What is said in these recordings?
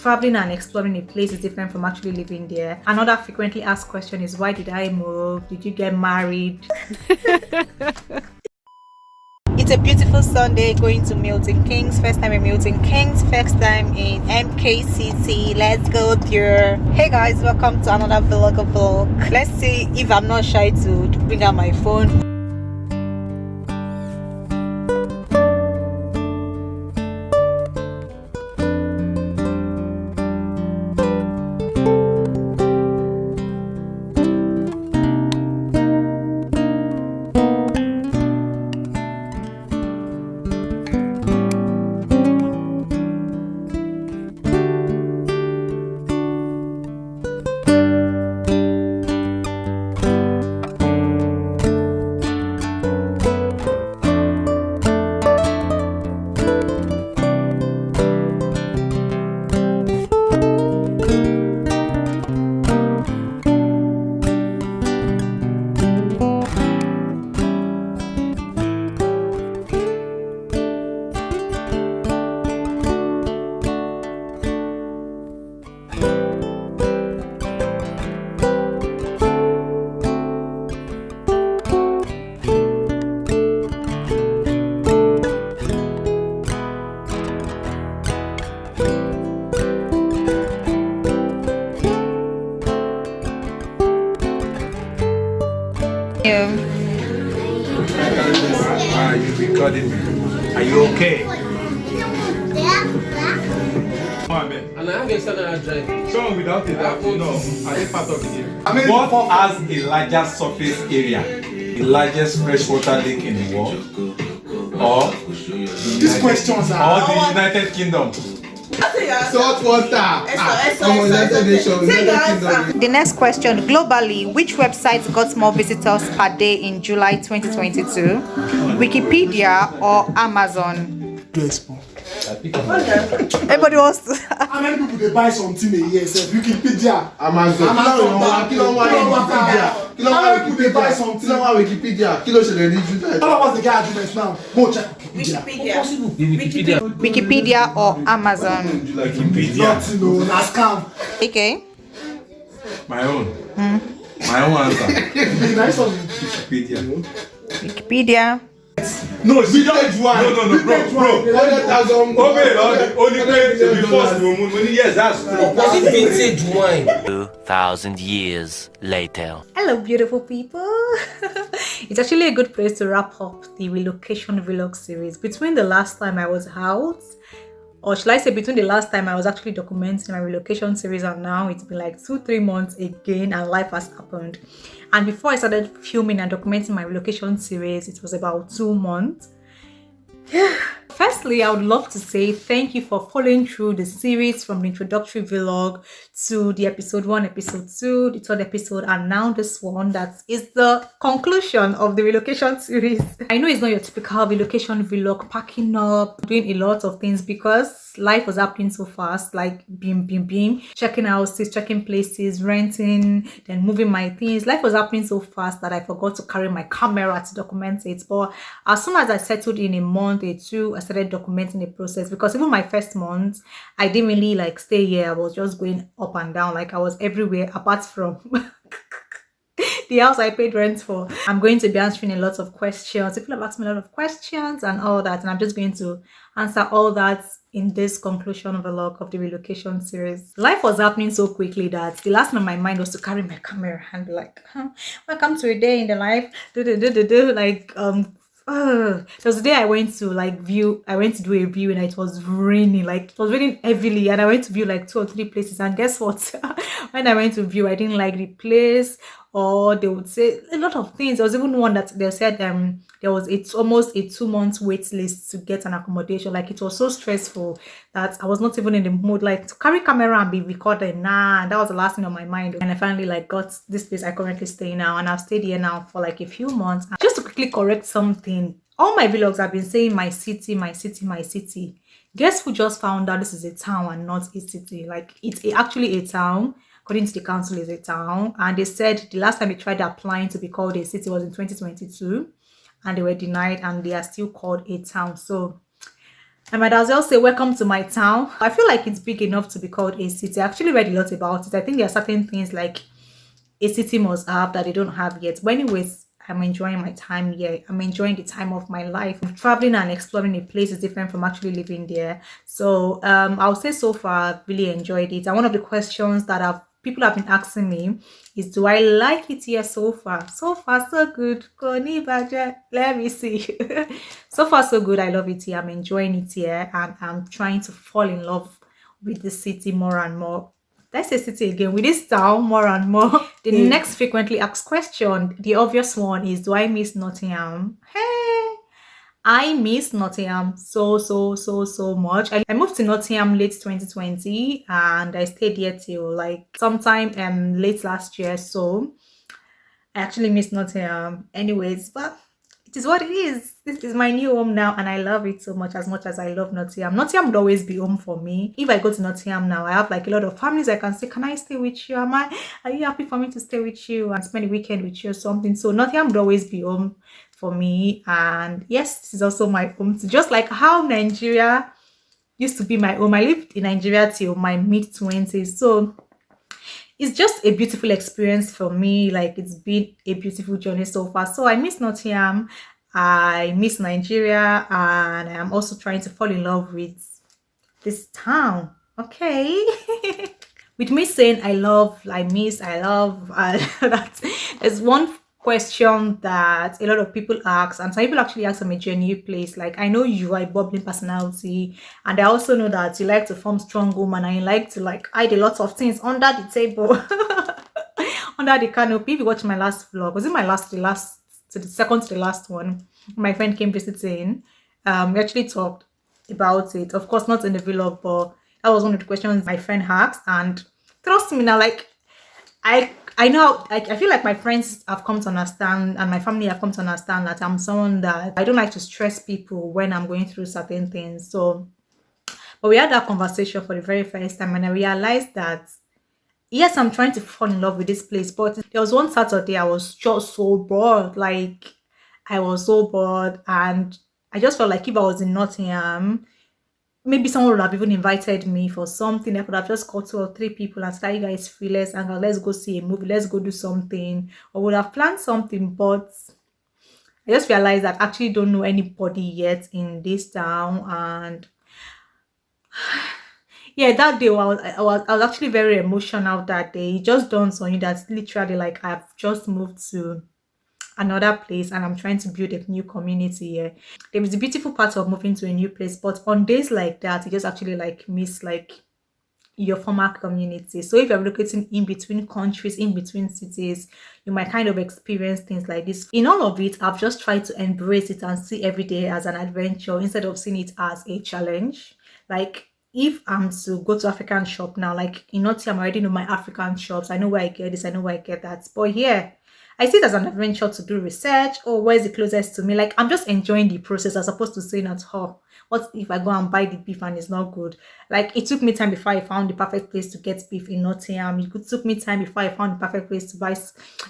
traveling and exploring a place is different from actually living there. Another frequently asked question is, why did I move? Did you get married? It's a beautiful Sunday going to Milton Keynes. First time in Milton Keynes, first time in MKCT. Let's go there. Hey guys, welcome to another vlog. Let's see if I'm not shy to bring out my phone. You recording me? Are you okay? Come on, man. And I have a standard drive. Someone without it, no. Are they part of the game? What has a larger surface area? The largest freshwater lake in the world? Or these questions are or the United Kingdom? Salt water. The next question, globally, which websites got more visitors per day in July 2022? Wikipedia or Amazon? Everybody wants to. How many people they buy something a year? Wikipedia, Amazon. How many people they buy something? Wikipedia. All of us they get arguments now. Go check Wikipedia. Wikipedia or Amazon? Wikipedia. Nothing, no, na scam. Okay. My own. My own answer. Nice one. Wikipedia. Wikipedia. No, we don't one. No, bro. 100,000. Only pay before the moon. Yes, that's true. Was it vintage wine? 2,000 years later. Hello, beautiful people. It's actually a good place to wrap up the relocation vlog series. Between the last time I was out, or should I say between the last time I was actually documenting my relocation series and now, it's been like 2-3 months again and life has happened. And before I started filming and documenting my relocation series, it was about 2 months. Firstly, I would love to say thank you for following through the series from the introductory vlog to the episode 1, episode 2, the 3rd episode, and now this one that is the conclusion of the relocation series. I know it's not your typical relocation vlog, packing up, doing a lot of things because life was happening so fast, like beam, checking houses, checking places, renting, then moving my things. Life was happening so fast that I forgot to carry my camera to document it. But as soon as I settled in a month or 2, I started documenting the process, because even my first month, I didn't really like stay here. I was just going up and down, like I was everywhere apart from the house I paid rent for. I'm going to be answering a lot of questions. People have asked me a lot of questions and all that, and I'm just going to answer all that in this conclusion vlog of the relocation series. Life was happening so quickly that the last thing on my mind was to carry my camera and be like, welcome to a day in the life. Like there was the day I went to do a view and it was raining, like it was raining heavily, and I went to view like 2 or 3 places, and guess what? When I went to view, I didn't like the place, or they would say a lot of things. There was even one that they said there was almost a 2 months wait list to get an accommodation. Like it was so stressful that I was not even in the mood like to carry camera and be recording. Nah, that was the last thing on my mind. And I finally like got this place I currently stay now, and I've stayed here now for like a few months. Just to quickly correct something, all my vlogs have been saying my city, my city, my city. Guess who just found out this is a town and not a city? Like it's actually a town. According to the council, is a town, and they said the last time they tried applying to be called a city was in 2022, and they were denied, and they are still called a town. So I might as well say welcome to my town. I feel like it's big enough to be called a city. I actually read a lot about it. I think there are certain things like a city must have that they don't have yet. But anyways, I'm enjoying my time here. I'm enjoying the time of my life. Traveling and exploring a place is different from actually living there. So I'll say so far I've really enjoyed it. And one of the questions that people have been asking me is, do I like it here so far? So far, so good. Let me see. So far, so good. I love it here. I'm enjoying it here. And I'm trying to fall in love with the city more and more. Let's say city again, with this town more and more. The next frequently asked question, the obvious one, is, do I miss Nottingham? Hey, I miss Nottingham so much. I moved to Nottingham late 2020 and I stayed here till like sometime late last year. So I actually miss Nottingham. Anyways, but it is what it is. This is my new home now and I love it so much as I love Nottingham. Nottingham would always be home for me. If I go to Nottingham now, I have like a lot of families I can say, can I stay with you? Are you happy for me to stay with you and spend a weekend with you or something? So Nottingham would always be home for me. And yes, this is also my home too. Just like how Nigeria used to be my home. I lived in Nigeria till my mid-20s. So it's just a beautiful experience for me. Like, it's been a beautiful journey so far. So I miss Nottingham, I miss Nigeria, and I am also trying to fall in love with this town. Okay. With me saying I love, I miss, I love, there's one question that a lot of people ask, and some people actually ask, I'm a genuine place. Like, I know you are a bubbling personality, and I also know that you like to form strong woman and you like to like hide a lot of things under the table. Under the canopy. If you watch my last vlog, was it my second to the last one, my friend came visiting. We actually talked about it, of course not in the vlog, but that was one of the questions my friend asked. And trust me now, like I know, I feel like my friends have come to understand and my family have come to understand that I'm someone that I don't like to stress people when I'm going through certain things. So, but we had that conversation for the very first time and I realized that, yes, I'm trying to fall in love with this place. But there was one Saturday I was just so bored. Like, I was so bored and I just felt like if I was in Nottingham, maybe someone would have even invited me for something. I could have just called 2 or 3 people and said, you guys free, let's hang out, let's go see a movie, let's go do something, or would have planned something. But I just realized that I actually don't know anybody yet in this town. And yeah, that day I was actually very emotional that day. It just dawns on you that literally, like, I've just moved to another place and I'm trying to build a new community here. There is the beautiful part of moving to a new place, but on days like that, you just actually like miss like your former community. So if you're relocating in between countries, in between cities, you might kind of experience things like this. In all of it, I've just tried to embrace it and see every day as an adventure instead of seeing it as a challenge. Like, if I'm to go to African shop now, like in Nottingham, I already know my African shops. I know where I get this, I know where I get that. But here, I see it as an adventure to do research. Or where's the closest to me? Like, I'm just enjoying the process as opposed to saying at home, what if I go and buy the beef and it's not good? Like, it took me time before I found the perfect place to get beef in Nottingham. It took me time before I found the perfect place to buy,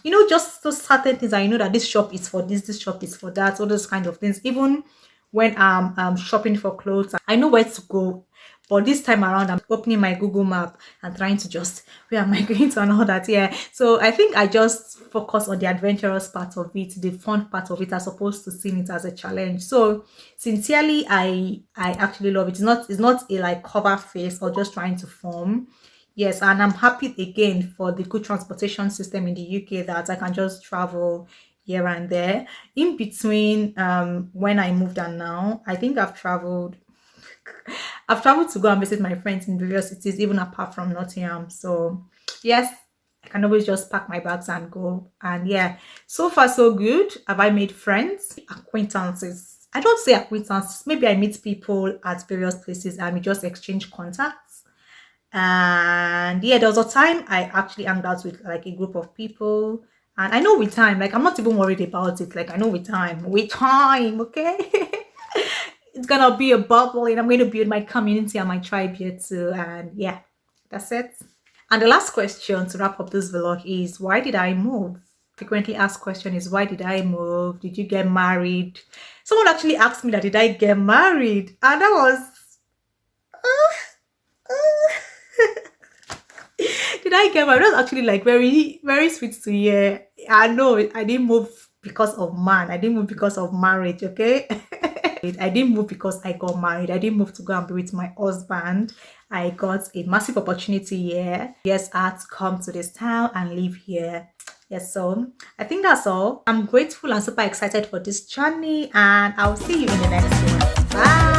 you know, just those certain things. I know that this shop is for this shop is for that, all those kind of things. Even when I'm shopping for clothes, I know where to go. But this time around, I'm opening my Google map and trying to just, where am I going to and all that? Yeah. So I think I just focus on the adventurous part of it, the fun part of it, as opposed to seeing it as a challenge. So sincerely, I actually love it. It's not a like cover face or just trying to form. Yes, and I'm happy again for the good transportation system in the UK that I can just travel here and there. In between when I moved and now, I think I've traveled to go and visit my friends in various cities, even apart from Nottingham. So yes, I can always just pack my bags and go. And yeah, so far so good. Have I made friends? Acquaintances. I don't say acquaintances. Maybe I meet people at various places and we just exchange contacts. And yeah, there was a time I actually hung out with like a group of people. And I know with time, like, I'm not even worried about it. Like, I know with time, okay? It's gonna be a bubble and I'm going to build my community and my tribe here too. And yeah, that's it. And the last question to wrap up this vlog is, why did I move? Frequently asked question is, why did I move? Did you get married? Someone actually asked me that, did I get married? And that was did I get married? That was actually like very, very sweet to hear. I know I didn't move because of man. I didn't move because of marriage, okay? I didn't move because I got married. I didn't move to go and be with my husband. I got a massive opportunity here. Yes, I had to come to this town and live here. Yes, so I think that's all. I'm grateful and super excited for this journey, and I'll see you in the next one. Bye.